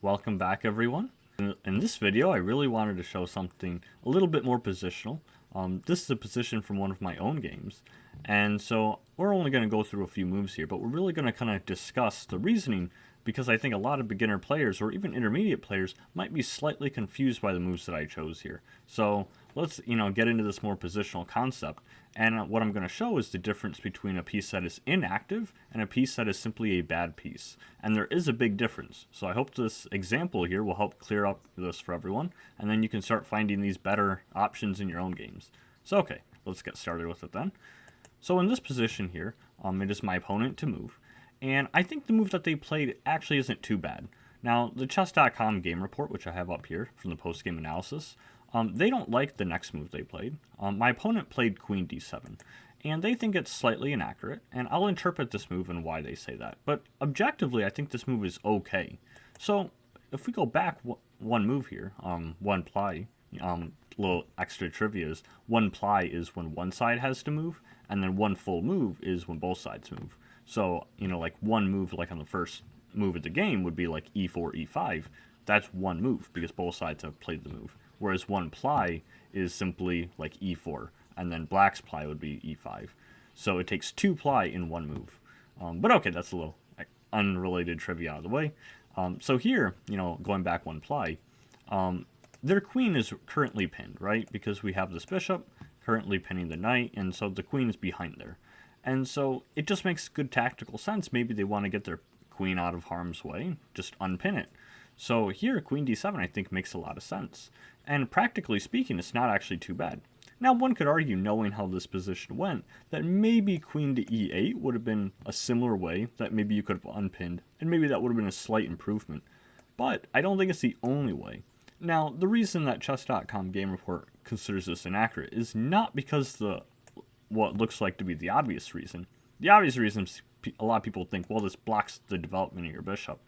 Welcome back, everyone. In this video, I really wanted to show something a little bit more positional. This is a position from one of my own games, and so we're only going to go through a few moves here, but we're really going to kind of discuss the reasoning because I think a lot of beginner players or even intermediate players might be slightly confused by the moves that I chose here. So let's get into this more positional concept. And what I'm going to show is the difference between a piece that is inactive and a piece that is simply a bad piece. And there is a big difference. So I hope this example here will help clear up this for everyone. And then you can start finding these better options in your own games. So okay, let's get started with it then. So in this position here, it is my opponent to move. And I think the move that they played actually isn't too bad. Now, the chess.com game report, which I have up here from the post-game analysis, they don't like the next move they played. My opponent played queen d7, and they think it's slightly inaccurate, and I'll interpret this move and why they say that. But objectively, I think this move is okay. So if we go back one move here, one ply, little extra trivia is one ply is when one side has to move, and then one full move is when both sides move. So, like one move, like on the first move of the game, would be like e4, e5. That's one move because both sides have played the move. Whereas one ply is simply like e4, and then black's ply would be e5. So it takes two ply in one move. But okay, that's a little unrelated trivia out of the way. So here, going back one ply, their queen is currently pinned, right? Because we have this bishop currently pinning the knight, and so the queen is behind there. And so it just makes good tactical sense. Maybe they want to get their queen out of harm's way, just unpin it. So here, queen d7 I think makes a lot of sense. And practically speaking, it's not actually too bad. Now, one could argue, knowing how this position went, that maybe queen to e8 would have been a similar way that maybe you could have unpinned, and maybe that would have been a slight improvement. But I don't think it's the only way. Now, the reason that chess.com game report considers this inaccurate is not because what looks like to be the obvious reason. The obvious reason is a lot of people think, well, this blocks the development of your bishop.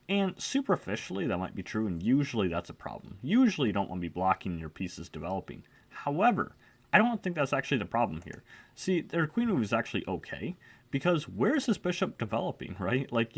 And superficially, that might be true, and usually that's a problem. Usually you don't want to be blocking your pieces developing. However, I don't think that's actually the problem here. See, their queen move is actually okay, because where's this bishop developing, right? Like,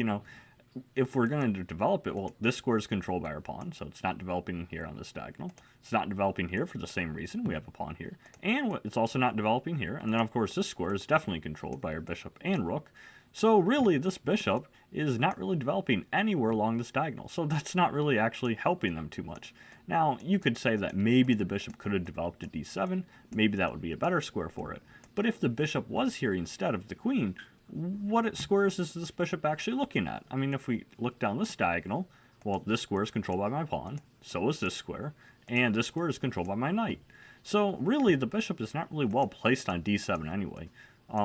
if we're going to develop it, well, this square is controlled by our pawn, so it's not developing here on this diagonal. It's not developing here for the same reason. We have a pawn here. And it's also not developing here. And then, of course, this square is definitely controlled by our bishop and rook. So really, this bishop is not really developing anywhere along this diagonal. So that's not really actually helping them too much. Now, you could say that maybe the bishop could have developed to d7. Maybe that would be a better square for it. But if the bishop was here instead of the queen, what squares is this bishop actually looking at? I mean, if we look down this diagonal, well, this square is controlled by my pawn, so is this square, and this square is controlled by my knight. So really, the bishop is not really well placed on d7 anyway.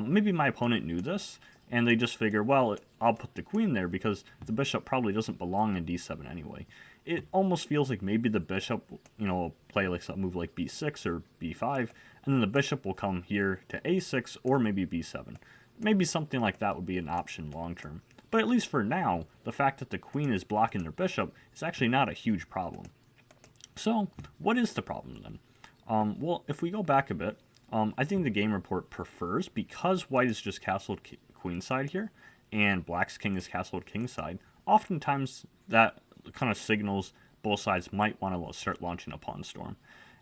Maybe my opponent knew this, and they just figure, well, I'll put the queen there because the bishop probably doesn't belong in d7 anyway. It almost feels like maybe the bishop, will play like some move like b6 or b5, and then the bishop will come here to a6 or maybe b7. Maybe something like that would be an option long term. But at least for now, the fact that the queen is blocking their bishop is actually not a huge problem. So, what is the problem then? Well, if we go back a bit, I think the game report prefers, because white is just castled queenside here, and black's king is castled kingside, oftentimes that kind of signals both sides might want to start launching a pawn storm.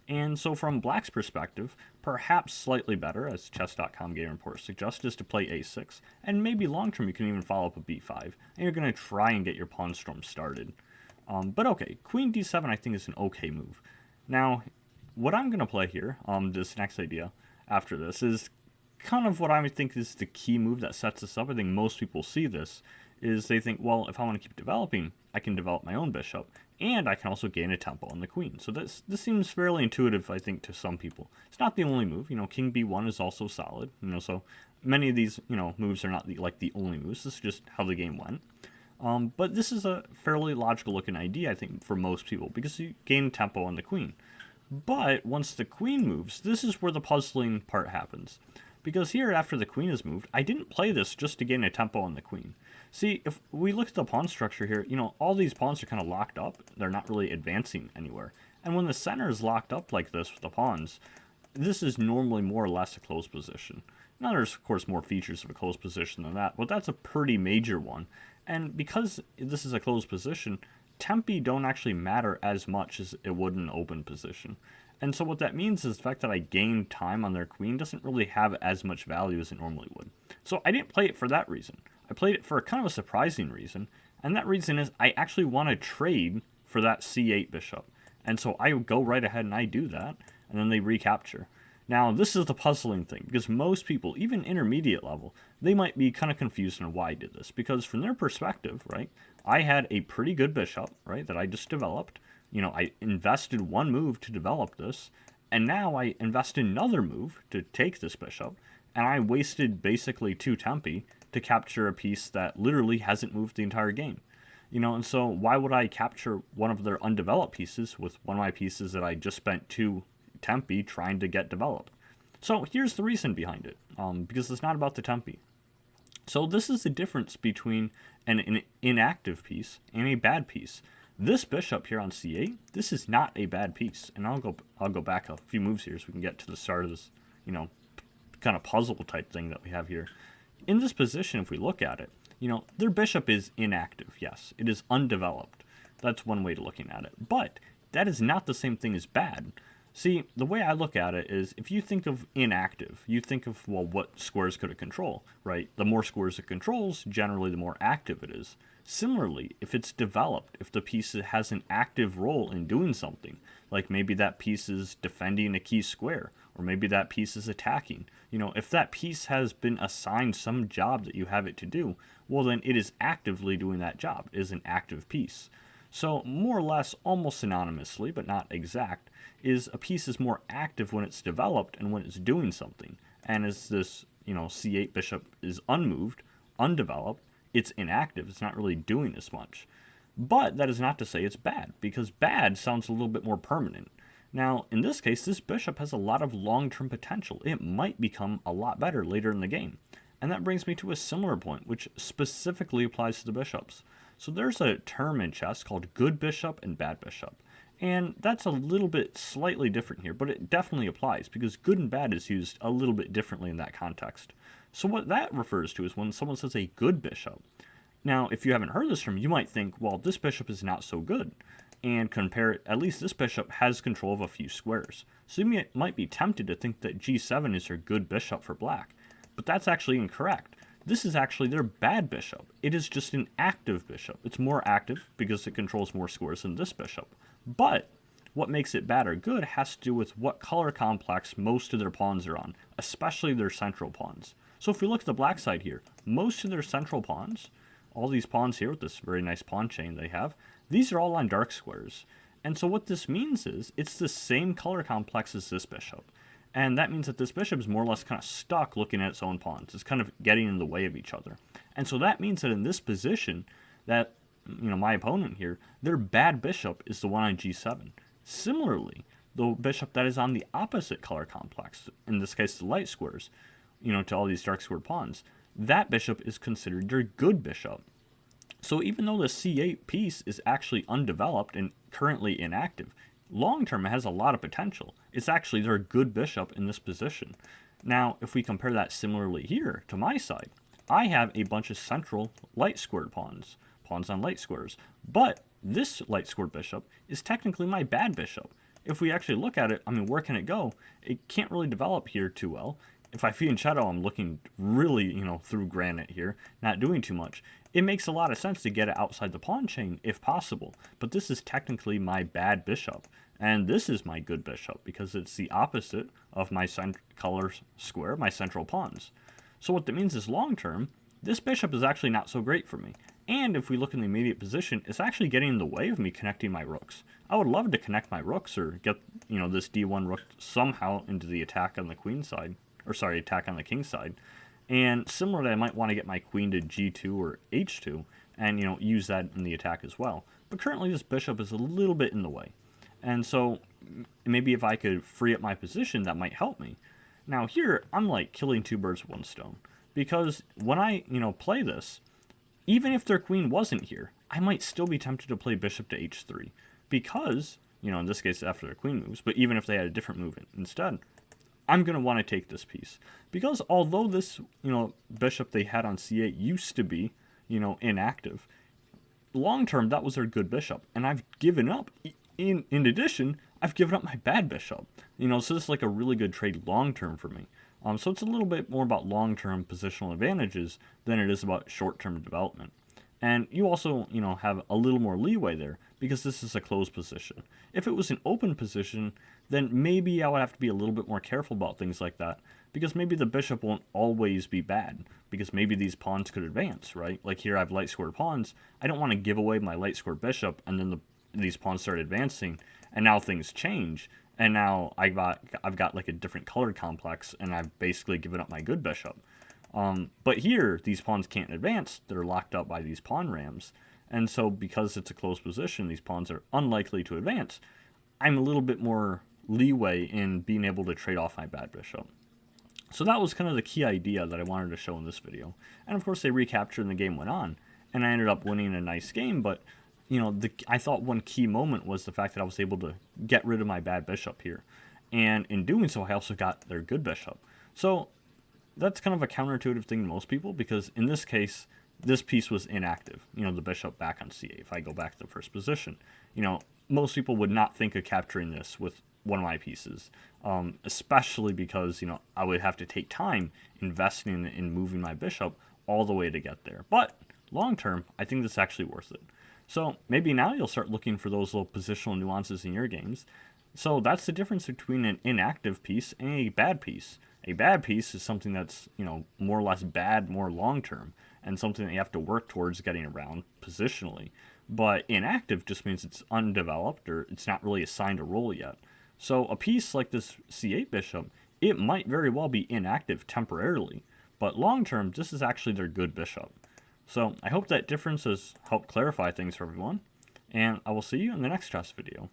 And so from black's perspective, perhaps slightly better, as chess.com game report suggests, is to play a6, and maybe long term you can even follow up a b5, and you're going to try and get your pawn storm started. But okay, queen d7 I think is an okay move. Now, what I'm going to play here, this next idea after this, is kind of what I think is the key move that sets us up. I think most people see this, is they think, well, if I want to keep developing, I can develop my own bishop, and I can also gain a tempo on the queen. So this seems fairly intuitive, I think, to some people. It's not the only move. King b1 is also solid. So many of these, moves are not the only moves. This is just how the game went. But this is a fairly logical looking idea, I think, for most people, because you gain tempo on the queen. But once the queen moves, this is where the puzzling part happens. Because here, after the queen is moved, I didn't play this just to gain a tempo on the queen. See, if we look at the pawn structure here, all these pawns are kind of locked up. They're not really advancing anywhere. And when the center is locked up like this with the pawns, this is normally more or less a closed position. Now, there's, of course, more features of a closed position than that, but that's a pretty major one. And because this is a closed position, tempi don't actually matter as much as it would in an open position. And so what that means is the fact that I gain time on their queen doesn't really have as much value as it normally would. So I didn't play it for that reason. I played it for kind of a surprising reason, and that reason is I actually want to trade for that c8 bishop. And so I go right ahead and I do that, and then they recapture. Now, this is the puzzling thing, because most people, even intermediate level, they might be kind of confused on why I did this. Because from their perspective, right, I had a pretty good bishop, right, that I just developed. I invested one move to develop this, and now I invest another move to take this bishop, and I wasted basically 2 tempi to capture a piece that literally hasn't moved the entire game. And so why would I capture one of their undeveloped pieces with one of my pieces that I just spent 2 tempi trying to get developed? So here's the reason behind it, because it's not about the tempi. So this is the difference between an inactive piece and a bad piece. This bishop here on c8, this is not a bad piece. And I'll go back a few moves here so we can get to the start of this, kind of puzzle type thing that we have here. In this position, if we look at it, their bishop is inactive. Yes, it is undeveloped. That's one way to looking at it. But that is not the same thing as bad. See, the way I look at it is, if you think of inactive, you think of, well, what squares could it control, right? The more squares it controls, generally the more active it is. Similarly, if it's developed, if the piece has an active role in doing something, like maybe that piece is defending a key square, or maybe that piece is attacking, if that piece has been assigned some job that you have it to do, well, then it is actively doing that job. It is an active piece. So more or less, almost synonymously, but not exact, is a piece is more active when it's developed and when it's doing something. And as this, c8 bishop is unmoved, undeveloped, it's inactive. It's not really doing as much. But that is not to say it's bad, because bad sounds a little bit more permanent. Now, in this case, this bishop has a lot of long-term potential. It might become a lot better later in the game. And that brings me to a similar point, which specifically applies to the bishops. So there's a term in chess called good bishop and bad bishop. And that's a little bit slightly different here, but it definitely applies, because good and bad is used a little bit differently in that context. So what that refers to is when someone says a good bishop. Now, if you haven't heard this term, you might think, well, this bishop is not so good. And compare it, at least this bishop has control of a few squares. So you might be tempted to think that g7 is your good bishop for black. But that's actually incorrect. This is actually their bad bishop. It is just an active bishop. It's more active because it controls more squares than this bishop. But what makes it bad or good has to do with what color complex most of their pawns are on, especially their central pawns. So if we look at the black side here, most of their central pawns, all these pawns here with this very nice pawn chain they have, these are all on dark squares. And so what this means is it's the same color complex as this bishop. And that means that this bishop is more or less kind of stuck looking at its own pawns. It's kind of getting in the way of each other. And so that means that in this position, that, my opponent here, their bad bishop is the one on g7. Similarly, the bishop that is on the opposite color complex, in this case the light squares, to all these dark squared pawns, that bishop is considered their good bishop. So even though the c8 piece is actually undeveloped and currently inactive, long term it has a lot of potential. It's actually their good bishop in this position. Now, if we compare that similarly here to my side, I have a bunch of central light squared pawns on light squares, but this light squared bishop is technically my bad bishop. If we actually look at it, where can it go? It can't really develop here too well. If I fianchetto, I'm looking really, through granite here, not doing too much. It makes a lot of sense to get it outside the pawn chain if possible, but this is technically my bad bishop, and this is my good bishop because it's the opposite of my color square, my central pawns. So what that means is long term, this bishop is actually not so great for me. And if we look in the immediate position, it's actually getting in the way of me connecting my rooks. I would love to connect my rooks or get, this d1 rook somehow into the attack on the queen side. Attack on the king side. And similarly, I might want to get my queen to g2 or h2 and, use that in the attack as well. But currently this bishop is a little bit in the way. And so maybe if I could free up my position, that might help me. Now here, I'm like killing 2 birds with 1 stone. Because when I, play this, even if their queen wasn't here, I might still be tempted to play bishop to h3. Because, in this case after their queen moves, but even if they had a different move instead, I'm going to want to take this piece. Because although this, bishop they had on c8 used to be, inactive. Long term, that was their good bishop, and I've given up. In addition, I've given up my bad bishop. So this is like a really good trade long term for me. So it's a little bit more about long term positional advantages than it is about short term development. And you also, have a little more leeway there because this is a closed position. If it was an open position, then maybe I would have to be a little bit more careful about things like that because maybe the bishop won't always be bad because maybe these pawns could advance, right? Like here I have light squared pawns. I don't want to give away my light squared bishop and then these pawns start advancing and now things change and now I've got like a different colored complex and I've basically given up my good bishop. But here, these pawns can't advance. They're locked up by these pawn rams. And so because it's a closed position, these pawns are unlikely to advance. I'm a little bit more leeway in being able to trade off my bad bishop. So that was kind of the key idea that I wanted to show in this video. And of course, they recaptured and the game went on. And I ended up winning a nice game, but I thought one key moment was the fact that I was able to get rid of my bad bishop here. And in doing so, I also got their good bishop. So that's kind of a counterintuitive thing to most people because in this case, this piece was inactive. The bishop back on c8. If I go back to the first position, most people would not think of capturing this with one of my pieces, especially because, I would have to take time investing in moving my bishop all the way to get there. But long term, I think this is actually worth it. So maybe now you'll start looking for those little positional nuances in your games. So that's the difference between an inactive piece and a bad piece. A bad piece is something that's, more or less bad, more long-term, and something that you have to work towards getting around positionally. But inactive just means it's undeveloped or it's not really assigned a role yet. So a piece like this c8 bishop, it might very well be inactive temporarily, but long-term, this is actually their good bishop. So I hope that difference has helped clarify things for everyone, and I will see you in the next chess video.